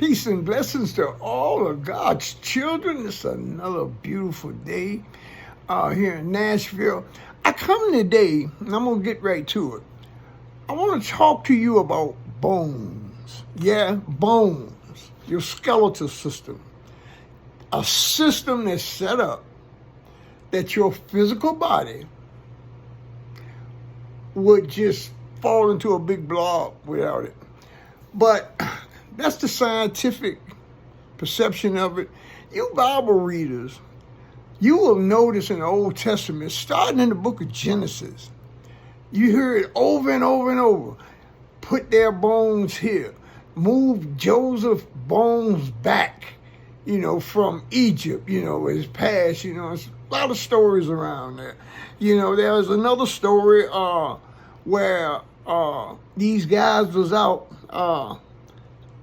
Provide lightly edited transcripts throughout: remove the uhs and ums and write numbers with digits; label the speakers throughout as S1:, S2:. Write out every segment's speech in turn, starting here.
S1: Peace and blessings to all of God's children. It's another beautiful day here in Nashville. I come today, and I'm going to get right to it. I want to talk to you about bones. Yeah, bones. Your skeletal system. A system that's set up that your physical body would just fall into a big blob without it. But that's the scientific perception of it. You Bible readers, you will notice in the Old Testament, starting in the book of Genesis, you hear it over and over and over. Put their bones here. Move Joseph's bones back, from Egypt, his past, there's a lot of stories around there. There's another story where these guys was out,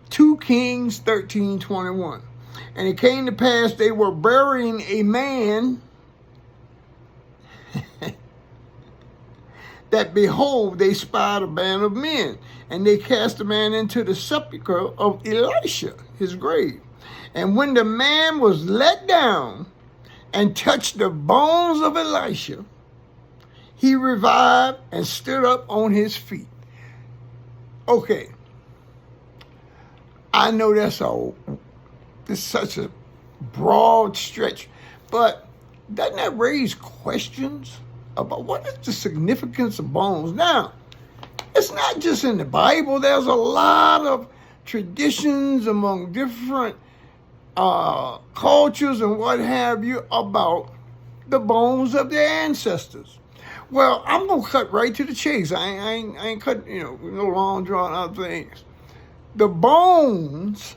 S1: 2 Kings 13:21. And it came to pass they were burying a man that behold, they spied a band of men, and they cast the man into the sepulchre of Elisha, his grave. And when the man was let down and touched the bones of Elisha, he revived and stood up on his feet. Okay. I know it's such a broad stretch, but doesn't that raise questions about what is the significance of bones? Now, it's not just in the Bible. There's a lot of traditions among different cultures and what have you about the bones of their ancestors. Well, I'm going to cut right to the chase. I ain't cut, no long drawn out things. The bones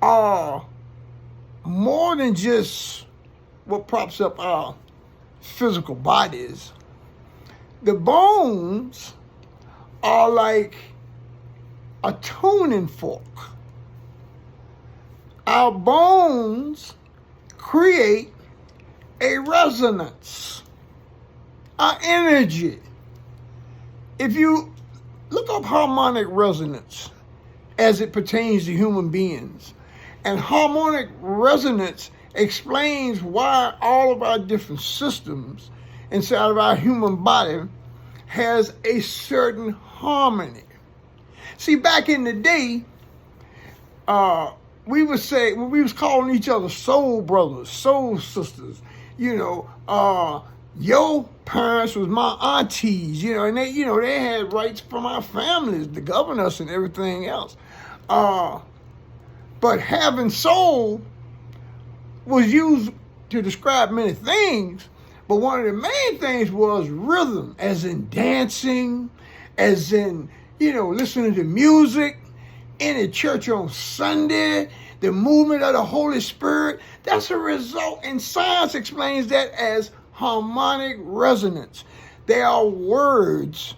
S1: are more than just what props up our physical bodies. The bones are like a tuning fork. Our bones create a resonance, our energy. If you look up harmonic resonance as it pertains to human beings, and harmonic resonance explains why all of our different systems inside of our human body has a certain harmony. See, back in the day, we would say, when we was calling each other soul brothers, soul sisters, your parents was my aunties, and they had rights from our families to govern us and everything else. But having soul was used to describe many things, but one of the main things was rhythm, as in dancing, as in, listening to music, in the church on Sunday, the movement of the Holy Spirit. That's a result, and science explains that as harmonic resonance. They are words,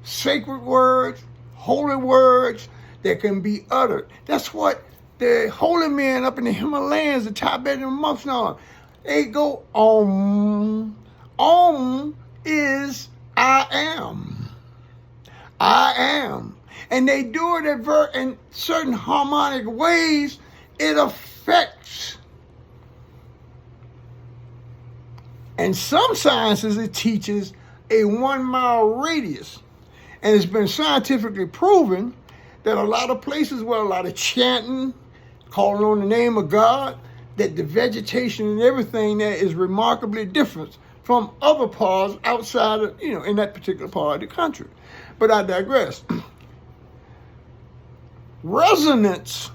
S1: sacred words, holy words that can be uttered. That's what the holy men up in the Himalayas, the Tibetan monks know. They go, Om. Om is I am. I am. And they do it in certain harmonic ways. It affects. And some sciences, it teaches a 1 mile radius. And it's been scientifically proven that a lot of places where a lot of chanting, calling on the name of God, that the vegetation and everything there is remarkably different from other parts outside of, in that particular part of the country. But I digress. Resonance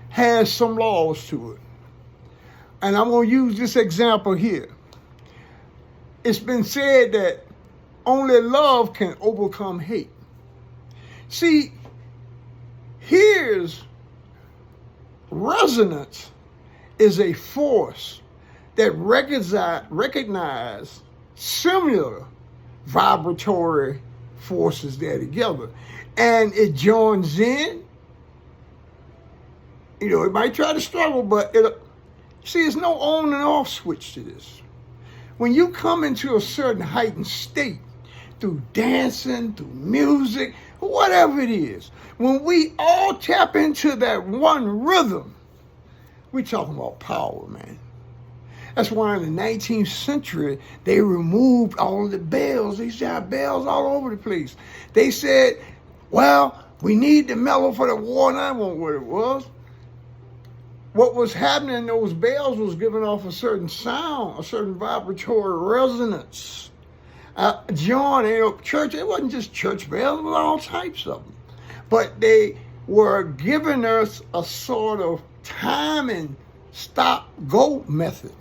S1: has some laws to it. And I'm going to use this example here. It's been said that only love can overcome hate. See, here's resonance is a force that recognize similar vibratory forces there together. And it joins in. It might try to struggle, but there's no on and off switch to this. When you come into a certain heightened state, through dancing, through music, whatever it is. When we all tap into that one rhythm, we talking about power, man. That's why in the 19th century, they removed all of the bells. They used to have bells all over the place. They said, well, we need the mellow for the war, and I won't know what it was. What was happening, those bells was giving off a certain sound, a certain vibratory resonance. John, church, it wasn't just church bells, it was all types of them. But they were giving us a sort of time and stop-go method.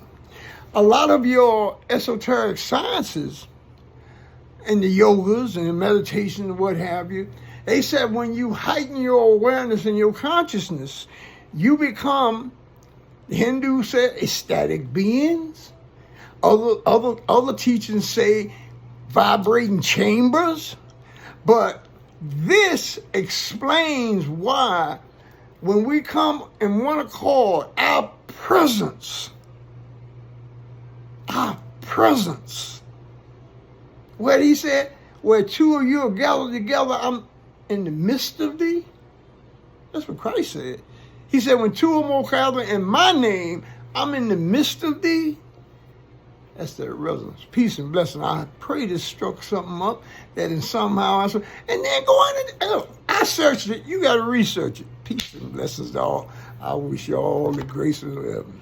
S1: A lot of your esoteric sciences and the yogas and the meditation and what have you, they said when you heighten your awareness and your consciousness, you become, the Hindus said, ecstatic beings. Other teachings say vibrating chambers. But this explains why when we come in one accord, our presence, what he said, where two of you are gathered together, I'm in the midst of thee. That's what Christ said. He said, when two or more gather in my name, I'm in the midst of thee. That's their resonance. Peace and blessing. I pray this struck something up that in somehow, and then go on and, I searched it. You got to research it. Peace and blessings to all. I wish you all the grace of heaven.